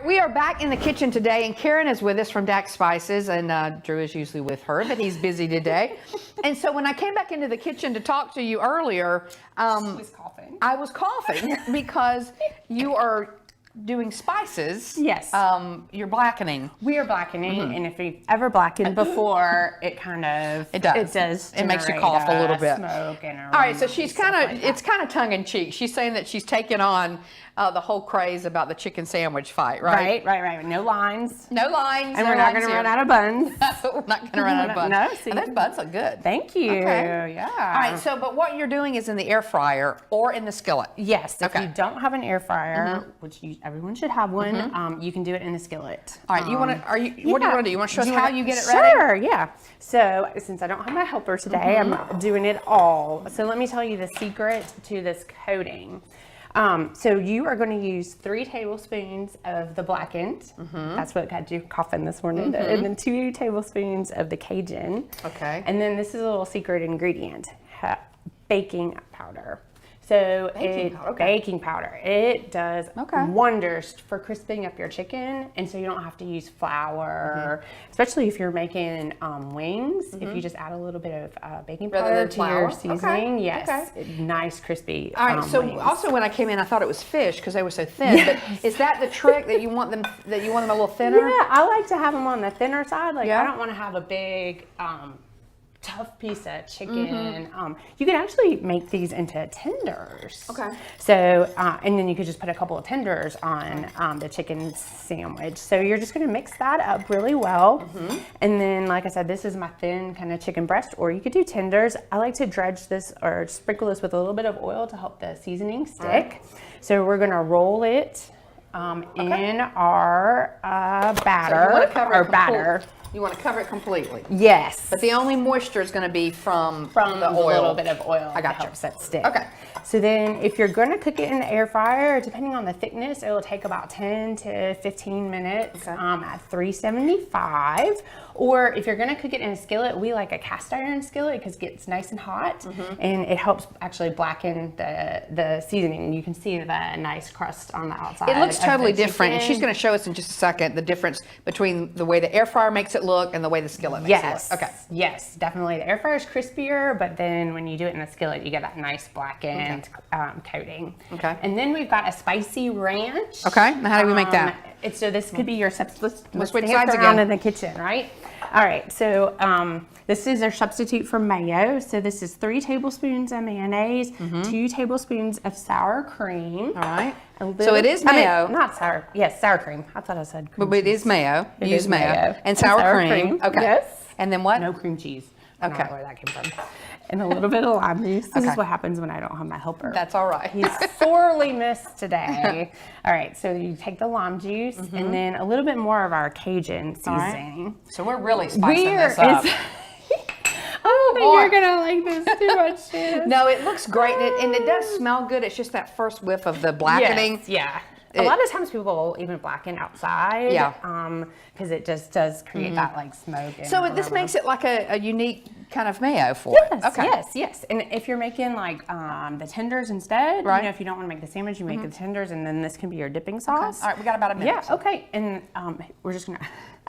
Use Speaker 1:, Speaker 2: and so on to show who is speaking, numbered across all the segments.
Speaker 1: We are back in the kitchen today, and Karen is with us from Dax Spices, and Drew is usually with her, but he's busy today. And so when I came back into the kitchen to talk to you earlier,
Speaker 2: I was coughing.
Speaker 1: I was coughing because you are doing spices.
Speaker 2: Yes.
Speaker 1: You're blackening.
Speaker 2: We are blackening, and if you've ever blackened before, it kind of
Speaker 1: It does. It makes you cough a little bit.
Speaker 2: Smoke and
Speaker 1: all right, so she's kind of it's kind of tongue in cheek. She's saying that she's taken on the whole craze about the chicken sandwich fight, right?
Speaker 2: Right. No lines.
Speaker 1: No lines.
Speaker 2: And we're not going to run out of buns.
Speaker 1: We're not going to run out of buns.
Speaker 2: No, see.
Speaker 1: And those buns look good.
Speaker 2: Thank you.
Speaker 1: Okay.
Speaker 2: Yeah.
Speaker 1: All right, so but what you're doing is in the air fryer or in the skillet.
Speaker 2: Yes. If
Speaker 1: Okay.
Speaker 2: you don't have an air fryer, which everyone should have one, you can do it in the skillet.
Speaker 1: All right, you want to? What do you want to do? You want to show us how you get it
Speaker 2: ready?
Speaker 1: ready?
Speaker 2: Sure. Yeah. So since I don't have my helper today, I'm doing it all. So let me tell you the secret to this coating. So you are going to use 3 tablespoons of the Blackened. That's what got you coughing this morning. And then 2 tablespoons of the Cajun.
Speaker 1: Okay.
Speaker 2: And then this is a little secret ingredient, baking powder. So baking powder. It does wonders for crisping up your chicken, and so you don't have to use flour, especially if you're making wings. If you just add a little bit of baking powder to your seasoning, yes, nice crispy.
Speaker 1: All right. So
Speaker 2: wings.
Speaker 1: also when I came in, I thought it was fish because they were so thin. But is that the trick that you want them a little thinner?
Speaker 2: Yeah, I like to have them on the thinner side. Like I don't want to have a big. Tough piece of chicken. You can actually make these into tenders.
Speaker 1: Okay.
Speaker 2: So, and then you could just put a couple of tenders on the chicken sandwich. So you're just going to mix that up really well. And then, like I said, this is my thin kind of chicken breast, or you could do tenders. I like to dredge this or sprinkle this with a little bit of oil to help the seasoning stick. So we're going to roll it in our batter.
Speaker 1: So you want to cover
Speaker 2: our
Speaker 1: it
Speaker 2: batter.
Speaker 1: You want to cover it completely.
Speaker 2: Yes.
Speaker 1: But the only moisture is going to be from the
Speaker 2: oil. A
Speaker 1: oil.
Speaker 2: little bit of oil.
Speaker 1: I got you.
Speaker 2: Helps that stick.
Speaker 1: Okay.
Speaker 2: So then if you're going to cook it in the air fryer, depending on the thickness, it will take about 10 to 15 minutes at 375. Or if you're going to cook it in a skillet, we like a cast iron skillet because it gets nice and hot and it helps actually blacken the seasoning. You can see the nice crust on the outside.
Speaker 1: It looks totally different. And she's going to show us in just a second the difference between the way the air fryer makes it look and the way the skillet makes it look. Okay.
Speaker 2: Yes, definitely. The air fryer is crispier, but then when you do it in the skillet, you get that nice blackened coating.
Speaker 1: Okay.
Speaker 2: And then we've got a spicy ranch.
Speaker 1: Okay. Now how do we make that?
Speaker 2: So this could be your substitute.
Speaker 1: Let's switch
Speaker 2: dance
Speaker 1: sides
Speaker 2: around
Speaker 1: again.
Speaker 2: in the kitchen, right? All right. So this is our substitute for mayo. So this is 3 tablespoons of mayonnaise, 2 tablespoons of sour cream.
Speaker 1: All right. So it is mayo.
Speaker 2: Not sour. Yes, sour cream. I thought I said cream.
Speaker 1: But it is mayo. You use mayo. And
Speaker 2: And
Speaker 1: sour
Speaker 2: sour
Speaker 1: cream.
Speaker 2: cream.
Speaker 1: Okay.
Speaker 2: Yes.
Speaker 1: And then what?
Speaker 2: No cream cheese. I don't
Speaker 1: Okay.
Speaker 2: know where that came from. And a little bit of lime juice. This is what happens when I don't have my helper.
Speaker 1: That's all right.
Speaker 2: He's sorely missed today. All right, so you take the lime juice and then a little bit more of our Cajun seasoning.
Speaker 1: So we're really spicing this up.
Speaker 2: I don't think you're gonna like this too much, Shannon.
Speaker 1: No, it looks great, and it does smell good. It's just that first whiff of the blackening.
Speaker 2: Yes, yeah. A lot of times people will even blacken outside. Because it just does create that like smoke.
Speaker 1: So this makes it like a unique kind of mayo for
Speaker 2: it.
Speaker 1: Okay.
Speaker 2: Yes. And if you're making like the tenders instead,
Speaker 1: right.
Speaker 2: you know, if you don't want to make the sandwich, you make the tenders, and then this can be your dipping sauce.
Speaker 1: All right, we got about a minute.
Speaker 2: Yeah. Okay. And we're just gonna.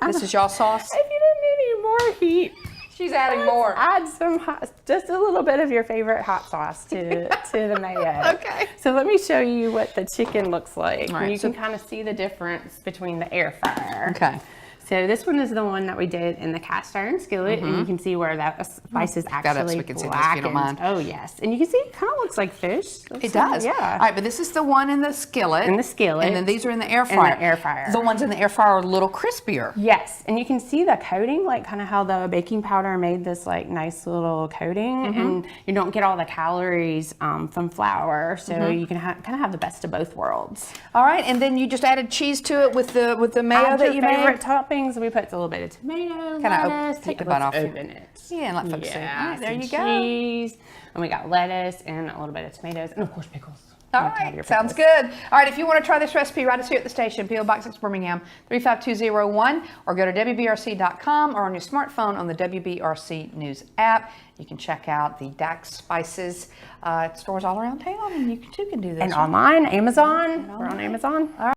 Speaker 1: This is y'all sauce.
Speaker 2: If you didn't need any more heat.
Speaker 1: She's adding more.
Speaker 2: Add some just a little bit of your favorite hot sauce to the mayo.
Speaker 1: Okay.
Speaker 2: So let me show you what the chicken looks like.
Speaker 1: Right,
Speaker 2: You can kind of see the difference between the air fryer.
Speaker 1: Okay.
Speaker 2: So this one is the one that we did in the cast iron skillet, and you can see where that spice is actually
Speaker 1: so we can see this,
Speaker 2: blackened.
Speaker 1: if you don't mind.
Speaker 2: Oh yes, and you can see it kind of looks like fish.
Speaker 1: It does.
Speaker 2: Yeah.
Speaker 1: All right, but this is the one in the skillet.
Speaker 2: In the skillet.
Speaker 1: And then these are in the air fryer.
Speaker 2: In the air fryer.
Speaker 1: The ones in the air fryer are a little crispier.
Speaker 2: Yes, and you can see the coating, like kind of how the baking powder made this like nice little coating, and you don't get all the calories from flour, so you can kind of have the best of both worlds.
Speaker 1: All right, and then you just added cheese to it with the mayo that you made.
Speaker 2: Favorite toppings. We put a little bit of tomato, lettuce.
Speaker 1: Take the bun off.
Speaker 2: Open it.
Speaker 1: Yeah, and let folks see. All right, there you go.
Speaker 2: Cheese, and we got lettuce and a little bit of tomatoes, and of course pickles.
Speaker 1: All right, sounds good. All right, if you want to try this recipe, write us here at the station, P.O. Box 6 Birmingham 35201, or go to WBRC.com or on your smartphone on the WBRC News app. You can check out the Dax Spices stores all around town, and you too can do this.
Speaker 2: And online, Amazon. We're on Amazon.
Speaker 1: All right.